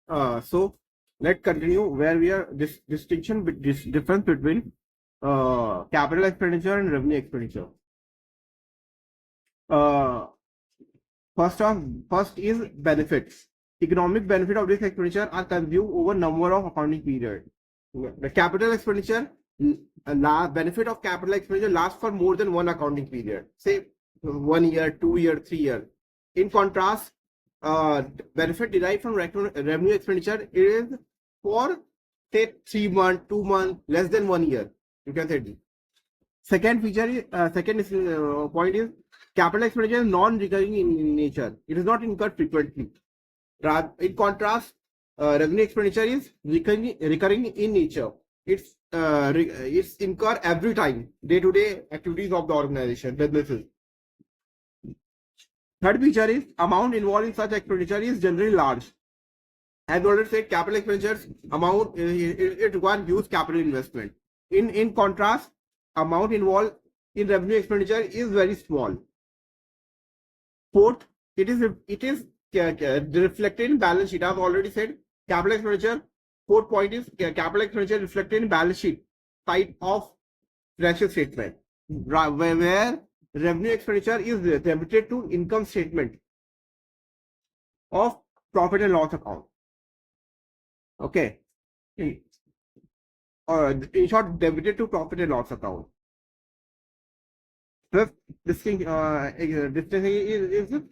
So let's continue where we are this distinction this difference between capital expenditure and revenue expenditure. Uh, first is benefits. Economic benefit of this expenditure are consumed over number of accounting period. The capital expenditure benefit of capital expenditure lasts for more than one accounting period, say 1 year, 2 year, 3 year. In contrast, benefit derived from revenue expenditure is for say 3 months, 2 months, less than 1 year. You can say this. Second point is capital expenditure is non-recurring in nature. It is not incurred frequently. In contrast, revenue expenditure is recurring in nature. It's incur every time, day-to-day activities of the organization, businesses. Third feature is amount involved in such expenditure is generally large. As already said, capital expenditures amount it requires huge capital investment. In contrast, amount involved in revenue expenditure is very small. Fourth, it is reflected in balance sheet. I've already said capital expenditure. Fourth point is capital expenditure reflected in balance sheet type of financial statement, where revenue expenditure is debited to income statement of profit and loss account. Okay. In short, debited to profit and loss account. Fifth distinction is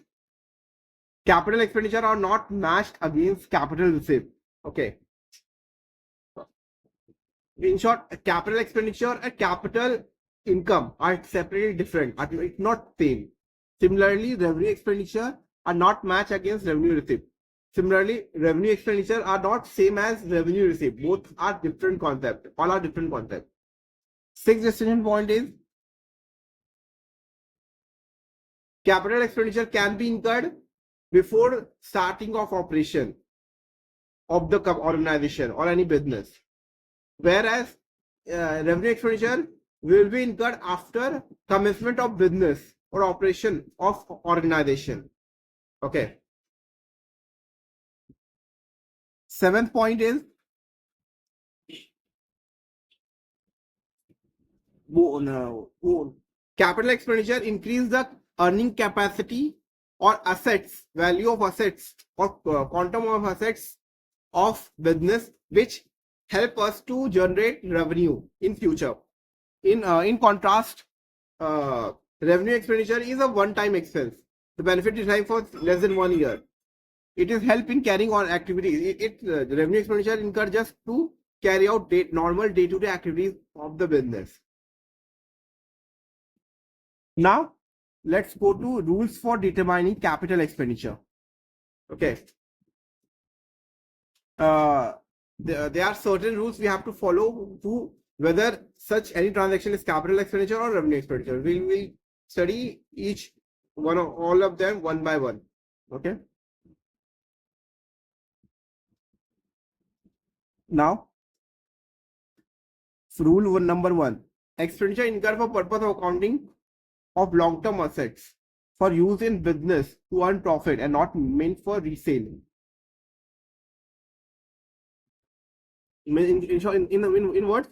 capital expenditure are not matched against capital receipt. Okay. In short, capital expenditure and capital income are separately different. It's not same. Similarly, revenue expenditure are not matched against revenue receipt. Similarly, revenue expenditure are not same as revenue receipt. Both are different concepts. All are different concepts. Sixth distinction point is capital expenditure can be incurred before starting of operation of the organization or any business, whereas revenue expenditure will be incurred after commencement of business or operation of organization. Okay. Seventh point is capital expenditure increase the earning capacity or assets, value of assets or quantum of assets of business, which help us to generate revenue in future. In contrast, revenue expenditure is a one-time expense. The benefit is time for less than 1 year. It is help in carrying on activities. The revenue expenditure incurred just to carry out normal day-to-day activities of the business. Now, let's go to rules for determining capital expenditure. Okay. There are certain rules we have to follow to whether such any transaction is capital expenditure or revenue expenditure. We will study each one of all of them one by one. Okay. Now, rule number 1: expenditure incurred for purpose of accounting of long-term assets for use in business to earn profit and not meant for resale. In words,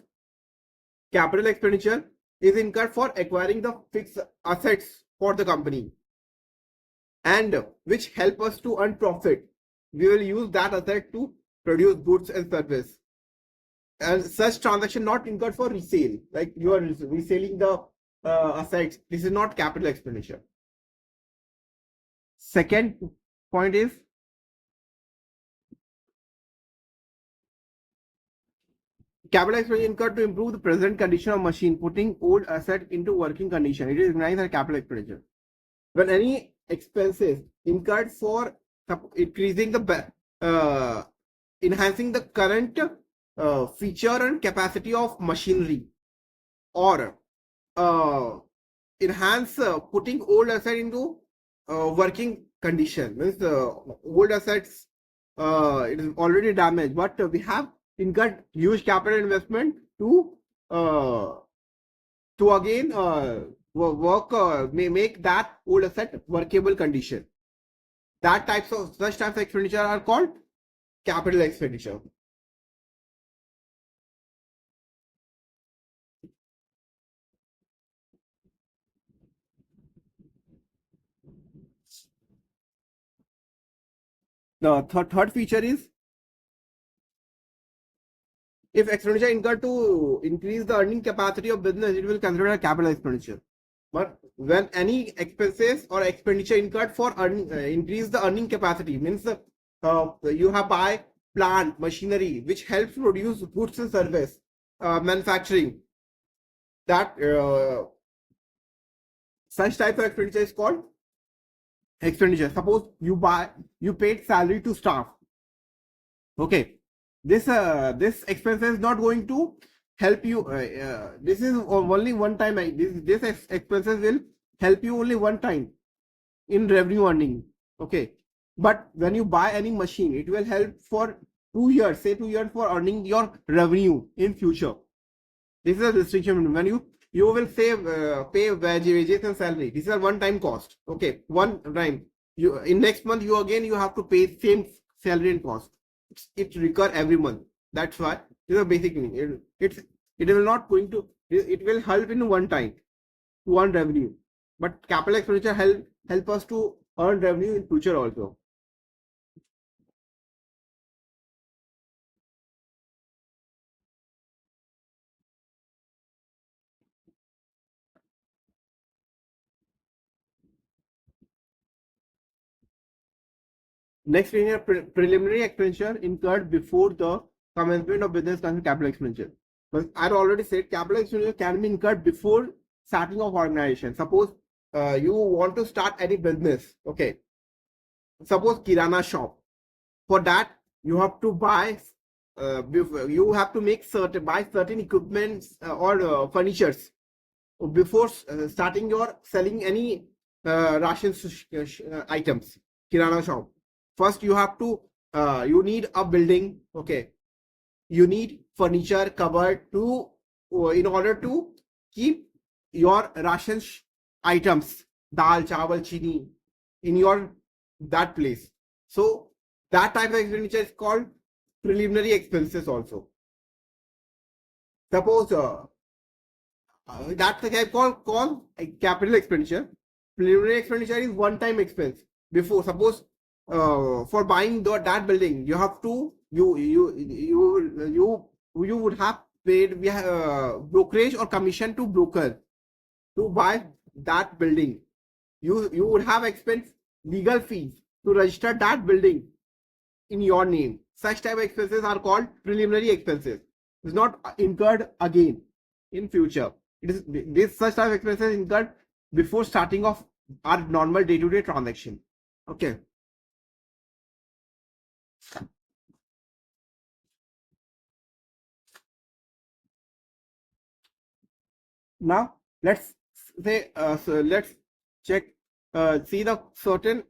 capital expenditure is incurred for acquiring the fixed assets for the company and which help us to earn profit. We will use that asset to produce goods and service. And such transaction not incurred for resale, like you are reselling the assets. This is not capital expenditure. Second point is capital expenditure incurred to improve the present condition of machine, putting old asset into working condition. It is recognized as capital expenditure. When any expenses incurred for increasing the enhancing the current feature and capacity of machinery, or enhance putting old asset into working condition, means old assets it is already damaged, but we have incurred huge capital investment to again make that old asset workable condition. Such types of expenditure are called capital expenditure. The third feature is if expenditure incurred to increase the earning capacity of business, it will consider a capital expenditure. But when any expenses or expenditure incurred for increase the earning capacity, means you have buy plant machinery which helps produce goods and service, manufacturing. That such type of expenditure is called expenditure. Suppose you paid salary to staff. Okay, this expense is not going to help you. This is only one time. This expenses will help you only one time in revenue earning. Okay, but when you buy any machine, it will help for 2 years. Say 2 years for earning your revenue in future. This is a restriction. When you will save pay wages and salary. This is a one time cost. Okay, one time. You in next month you have to pay same salary and cost. It recur every month. That's why this is a basic thing. It will not going to. It will help in one time to earn revenue. But capital expenditure help us to earn revenue in future also. Next linear preliminary expenditure incurred before the commencement of business considered capital expenditure. But I already said capital expenditure can be incurred before starting of organization. Suppose you want to start any business. Okay. Suppose kirana shop. For that you have to buy. You have to make buy certain equipments or furnitures before starting your selling any ration items. Kirana shop. First you have to you need a building. Okay, you need furniture cupboard to in order to keep your ration items dal chawal chini in your that place. So that type of expenditure is called preliminary expenses also. Suppose that's the type called capital expenditure. Preliminary expenditure is one time expense. Before suppose for buying that building, you have to you would have paid brokerage or commission to broker to buy that building. You would have expense legal fees to register that building in your name. Such type of expenses are called preliminary expenses. It's not incurred again in future. It is this such type of expenses incurred before starting of our normal day-to-day transaction. Okay. Now let's say so let's check see the certain.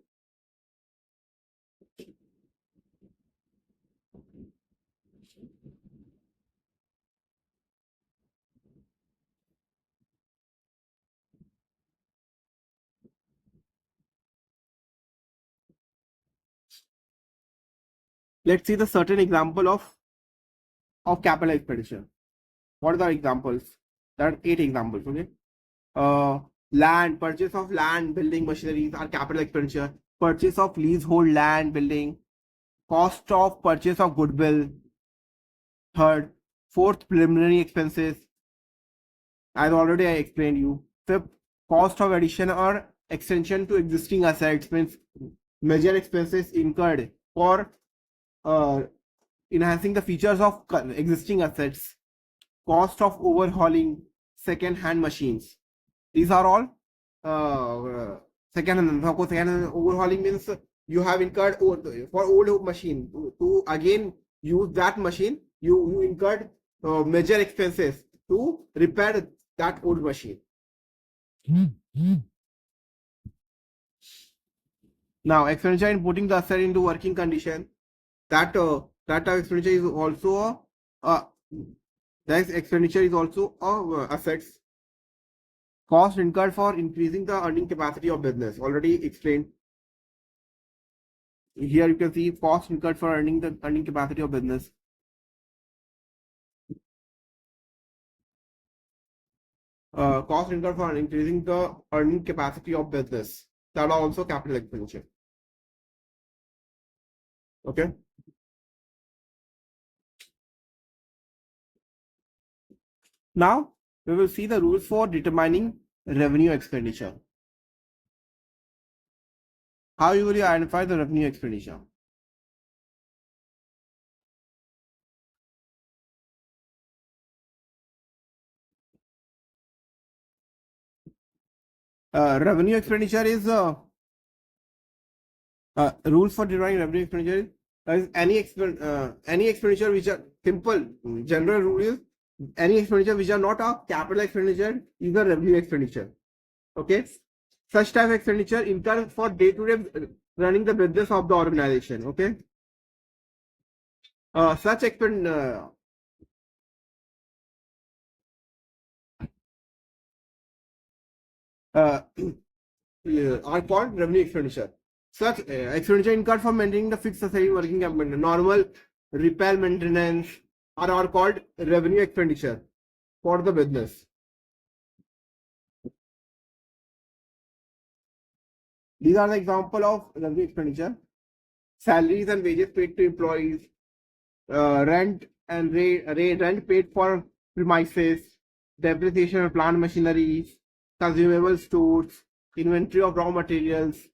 Let's see the certain example of capital expenditure. What are the examples? There are 8 examples. Okay. Land, purchase of land, building, machineries are capital expenditure. Purchase of leasehold land, building. Cost of purchase of goodwill. Third. Fourth, preliminary expenses. As already I explained you. Fifth, cost of addition or extension to existing assets, means major expenses incurred for enhancing the features of existing assets. Cost of overhauling second-hand machines. These are all second-hand. Overhauling means you have incurred for old machine to again use that machine. You incurred major expenses to repair that old machine. Now, expenditure in putting the asset into working condition. That expenditure is also that expenditure is also assets. Cost incurred for increasing the earning capacity of business. Already explained. Here you can see cost incurred for earning the earning capacity of business. Cost incurred for increasing the earning capacity of business. That are also capital expenditure. Okay. Now we will see the rules for determining revenue expenditure. How you will identify the revenue expenditure? Revenue expenditure is rules for determining revenue expenditure is any expenditure which are simple. General rule is any expenditure which are not a capital expenditure is a revenue expenditure. Okay, such type of expenditure incurred for day-to-day running the business of the organization. Okay, such expend are called revenue expenditure. Such expenditure incurred for maintaining the fixed asset working capital, normal repair maintenance are called revenue expenditure for the business. These are the example of revenue expenditure: salaries and wages paid to employees, rent and rent paid for premises, depreciation of plant machineries, consumable stores, inventory of raw materials,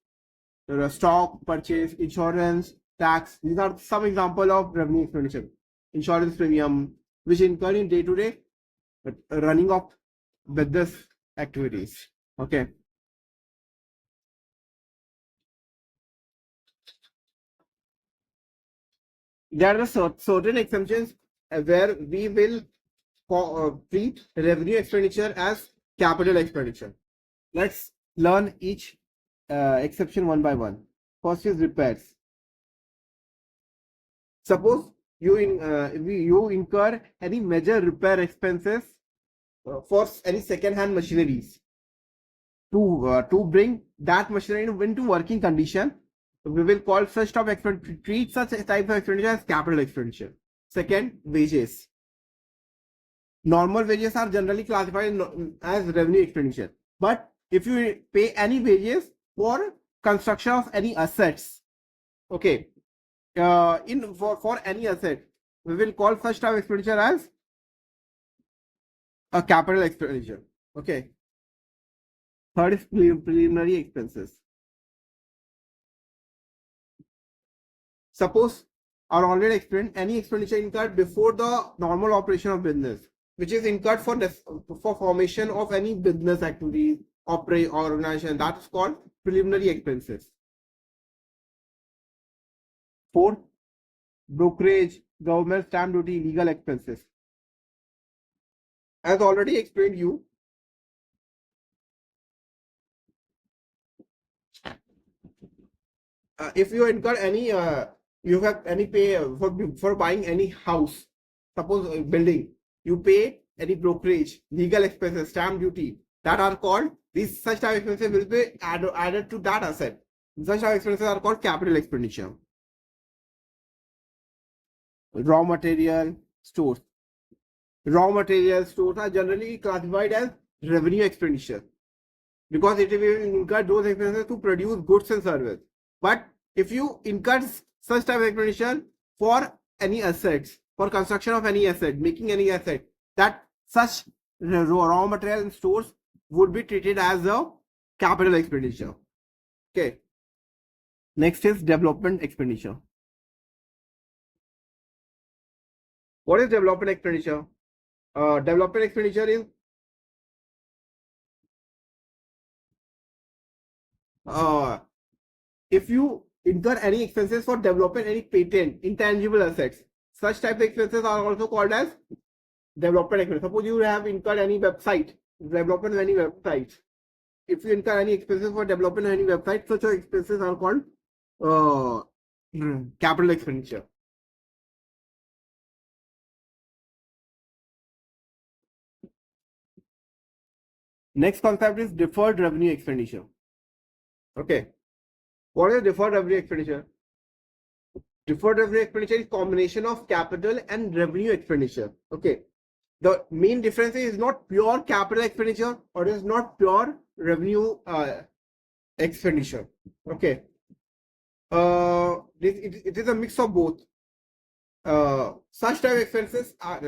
stock purchase, insurance, tax. These are some example of revenue expenditure. Insurance premium, which incur in day-to-day running of business activities. Okay. There are certain exemptions where we will treat revenue expenditure as capital expenditure. Let's learn each exception one by one. First is repairs. Suppose you incur any major repair expenses for any second-hand machineries to bring that machinery into working condition. We will call such type of expenditure, treat such type of expenditure as capital expenditure. Second, wages. Normal wages are generally classified as revenue expenditure. But if you pay any wages for construction of any assets, okay, for any asset, we will call such type of expenditure as a capital expenditure. Okay. Third is preliminary expenses. Suppose or already explained, any expenditure incurred before the normal operation of business, which is incurred for formation of any business activities, organization, that is called preliminary expenses. Fourth, brokerage, government stamp duty, legal expenses. As already explained you, if you incur any, you have any pay for buying any house, suppose building, you pay any brokerage, legal expenses, stamp duty, that are called, these such type of expenses will be added to that asset. Such type of expenses are called capital expenditure. Raw material stores. Raw material stores are generally classified as revenue expenditure because it will incur those expenses to produce goods and service. But if you incur such type of expenditure for any assets, for construction of any asset, making any asset, that such raw material and stores would be treated as a capital expenditure. Okay. Next is development expenditure. What is development expenditure? Development expenditure is if you incur any expenses for developing any patent, intangible assets, such type of expenses are also called as development expenses. Suppose you have incurred any website, development of any website. If you incur any expenses for development of any website, such expenses are called capital expenditure. Next concept is deferred revenue expenditure. Okay. What is deferred revenue expenditure? Deferred revenue expenditure is combination of capital and revenue expenditure. Okay. The main difference is not pure capital expenditure or it is not pure revenue expenditure. Okay. It is a mix of both. Such type of expenses are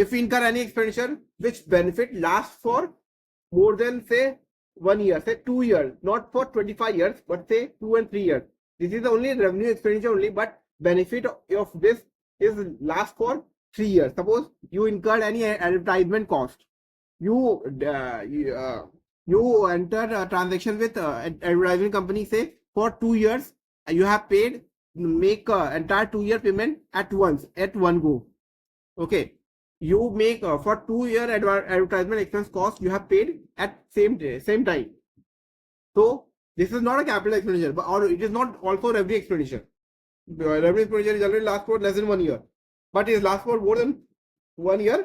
if we incur any expenditure which benefit lasts for more than say 1 year, say 2 years, not for 25 years, but say 2 and 3 years. This is the only revenue expenditure only, but benefit of this is last for 3 years. Suppose you incurred any advertisement cost, you you enter a transaction with advertising company, say for 2 years, you have paid, make entire 2 year payment at once, at one go. Okay, you make for 2 year advertisement expense cost, you have paid at same time. So this is not a capital expenditure, but or it is not also revenue expenditure. Revenue expenditure generally lasts for less than 1 year, but it lasts for more than 1 year,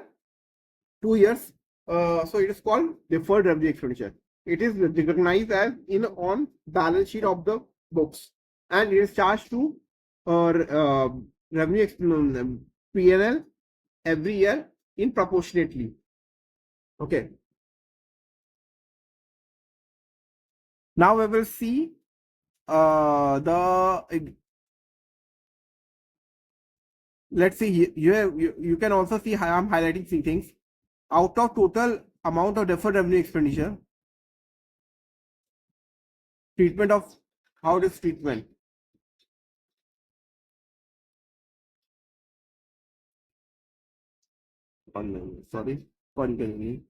2 years. So it is called deferred revenue expenditure. It is recognized as in on balance sheet of the books, and it is charged to revenue P&L every year in proportionately. Okay. Now we will see let's see here. You can also see how I'm highlighting 3 things. Out of total amount of deferred revenue expenditure, treatment of how it is treatment. Sorry, continue.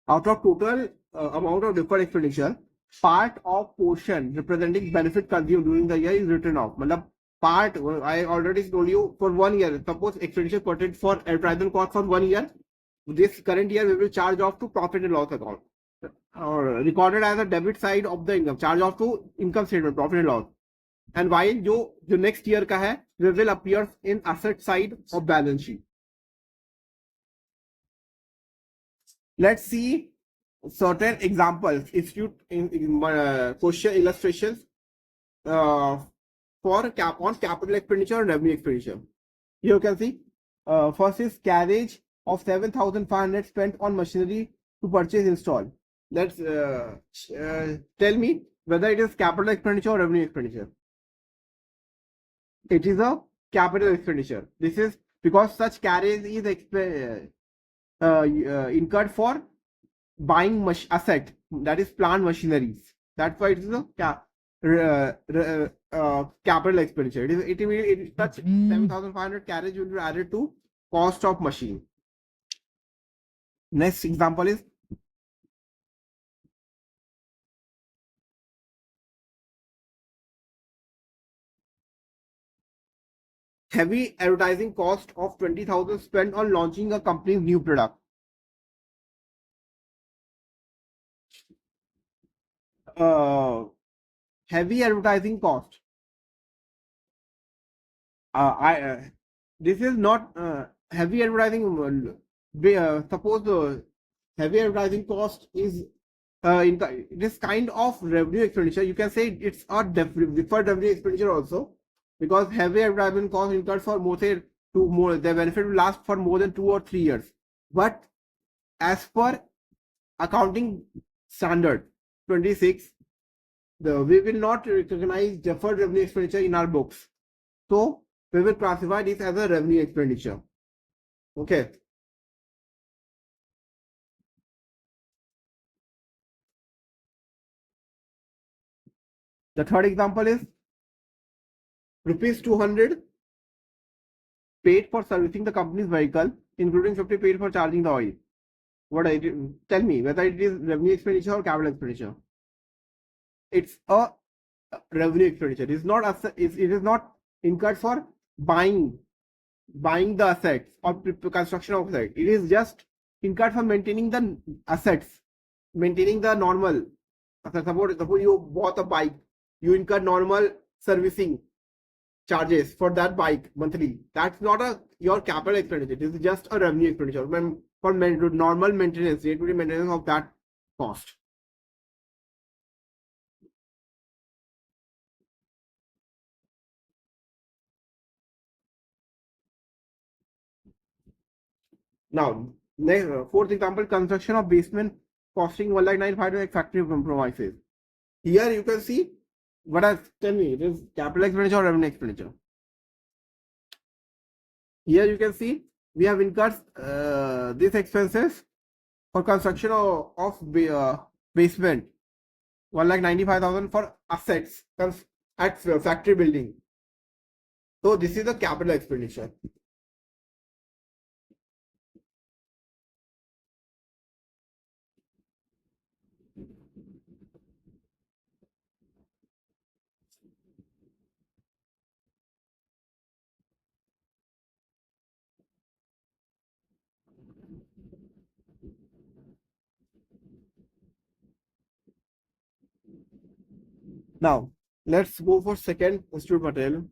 Out of total amount of deferred expenditure, part of portion representing benefit consumed during the year is written off. मतलब part, I already told you, for 1 year. Suppose expenditure pertained for advertisement cost for 1 year. This current year we will charge off to profit and loss account, or recorded as a debit side of the income, charge off to income statement, profit and loss. And while जो next year का है, we will appear in asset side of balance sheet. Let's see certain examples, question illustrations for capital expenditure and revenue expenditure. Here you can see first is carriage of 7,500 spent on machinery to purchase install. Let's tell me whether it is capital expenditure or revenue expenditure. It is a capital expenditure. This is because such carriage is incurred for buying asset, that is plant machineries. That's why it is a capital expenditure. It will such 7,500 carriage will be added to cost of machine. Next example is heavy advertising cost of 20,000 spent on launching a company's new product. Heavy advertising cost. This is not heavy advertising. Suppose heavy advertising cost is this kind of revenue expenditure. You can say it's a deferred revenue expenditure also, because heavy advertisement cost incurred for the benefit will last for more than 2 or 3 years. But as per accounting standard 26, we will not recognize deferred revenue expenditure in our books. So we will classify this as a revenue expenditure. Okay. The third example is rupees 200 paid for servicing the company's vehicle, including 50 paid for charging the oil. Tell me whether it is revenue expenditure or capital expenditure. It's a revenue expenditure. It is not incurred for buying the assets or construction of assets. It is just incurred for maintaining the assets, maintaining the normal. Suppose you bought a bike, you incur normal servicing charges for that bike monthly. That's not your capital expenditure. It is just a revenue expenditure for normal maintenance, day-to-day maintenance of that cost. Now, next, fourth example, construction of basement costing 1,95,000 factory premises. Here you can see what I tell me it is capital expenditure or revenue expenditure. Here you can see we have incurred these expenses for construction of basement 1,95,000 for assets at factory building. So this is the capital expenditure. Now let's go for second institute material.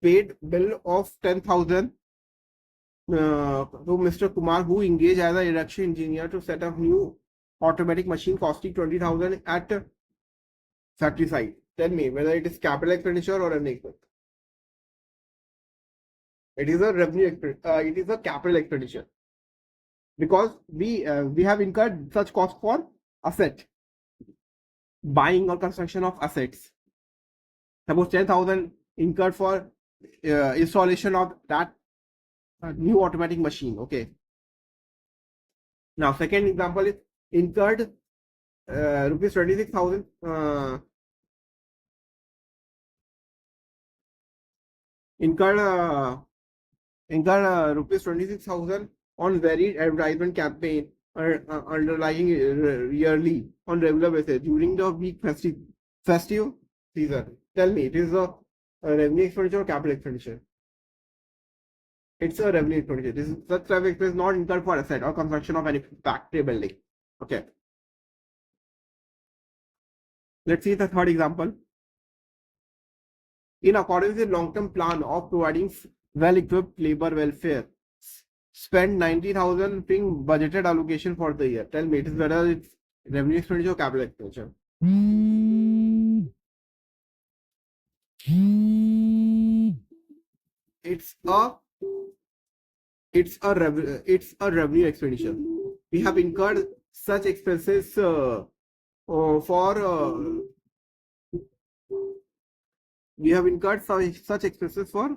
Paid bill of 10,000 to Mr. Kumar, who engaged as an erection engineer to set up new automatic machine costing 20,000 at factory site. Tell me whether it is capital expenditure or an expenditure. It is a it is a capital expenditure because we have incurred such cost for asset buying or construction of assets. Suppose 10,000 incurred for installation of that new automatic machine. Okay. Now, second example is incurred rupees 26,000 incurred rupees 26,000 on varied advertisement campaign underlying yearly on regular basis during the week festive season. Tell me, it is a revenue expenditure or capital expenditure? It's a revenue expenditure. This is such revenue expense not incurred for asset or construction of any factory building. Okay. Let's see the third example. In accordance with long-term plan of providing well-equipped labor welfare, spend 90,000 being budgeted allocation for the year. Tell me, it is whether it's revenue expenditure or capital expenditure. It's a revenue expenditure. We have incurred such expenses we have incurred such expenses for